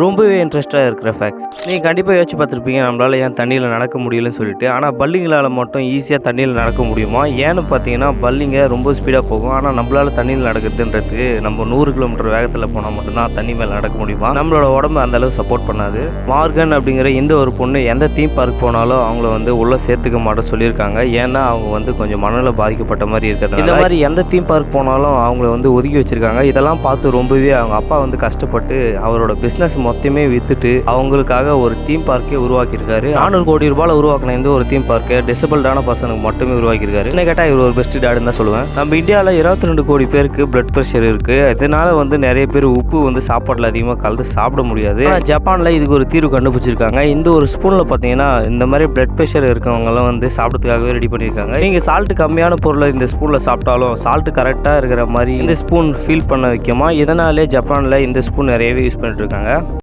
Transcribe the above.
ரொம்பவே இன்ட்ரெஸ்ட்டாக இருக்கிற ஃபேக்ட்ஸ். நீங்கள் கண்டிப்பாக யோசிச்சு பார்த்துருப்பீங்க, நம்மளால் ஏன் தண்ணியில் நடக்க முடியலன்னு சொல்லிட்டு. ஆனால் பல்லிங்களால் மட்டும் ஈஸியாக தண்ணியில் நடக்க முடியுமா? ஏன்னு பார்த்தீங்கன்னா பல்லிங்க ரொம்ப ஸ்பீடாக போகும். ஆனால் நம்மளால் தண்ணியில் நடக்கிறதுன்றதுக்கு நம்ம 100 கிலோமீட்டர் வேகத்தில் போனால் மட்டும்தான் தண்ணி மேலே நடக்க முடியுமா? நம்மளோட உடம்பு அந்தளவு சப்போர்ட் பண்ணாது. மார்கன் அப்படிங்கிற இந்த ஒரு பொண்ணு எந்த தீம் பார்க் போனாலும் அவங்கள வந்து உள்ளே சேர்த்துக்க மாட்ட சொல்லியிருக்காங்க. ஏன்னா அவங்க வந்து கொஞ்சம் மனநிலை பாதிக்கப்பட்ட மாதிரி இருக்கிறது. இந்த மாதிரி எந்த தீம் பார்க் போனாலும் அவங்கள வந்து ஒதுக்கி வச்சிருக்காங்க. இதெல்லாம் பார்த்து ரொம்பவே அவங்க அப்பா வந்து கஷ்டப்பட்டு அவரோட பிஸ்னஸ் மொத்தமே வித்துட்டு அவங்களுக்காக ஒரு தீம் பார்க்கே உருவாக்கியிருக்காரு. 400 கோடி ரூபாயில் உருவாக்கின இந்த ஒரு தீம் பார்க்கை டிசபிள்டான பர்சனுக்கு மட்டுமே உருவாக்கியிருக்காரு. என்ன கேட்டால் இவர் ஒரு பெஸ்ட் டாடுன்னு தான் சொல்லுவேன். நம்ம இந்தியாவில் 22 கோடி பேருக்கு பிளட் ப்ரெஷர் இருக்கு. இதனால வந்து நிறைய பேர் உப்பு வந்து சாப்பாட்டில் அதிகமாக கலந்து சாப்பிட முடியாது. ஜப்பானில் இதுக்கு ஒரு தீர்வு கண்டுபிடிச்சிருக்காங்க. இந்த ஒரு ஸ்பூனில் பார்த்தீங்கன்னா இந்த மாதிரி பிளட் ப்ரெஷர் இருக்கவங்கலாம் வந்து சாப்பிட்றதுக்காகவே ரெடி பண்ணியிருக்காங்க. நீங்கள் சால்ட்டு கம்மியான பொருளை இந்த ஸ்பூனில் சாப்பிட்டாலும் சால்ட்டு கரெக்டாக இருக்கிற மாதிரி இந்த ஸ்பூன் ஃபீல் பண்ண வைக்குமா? இதனாலே ஜப்பானில் இந்த ஸ்பூன் நிறையவே யூஸ் பண்ணிட்டு இருக்காங்க.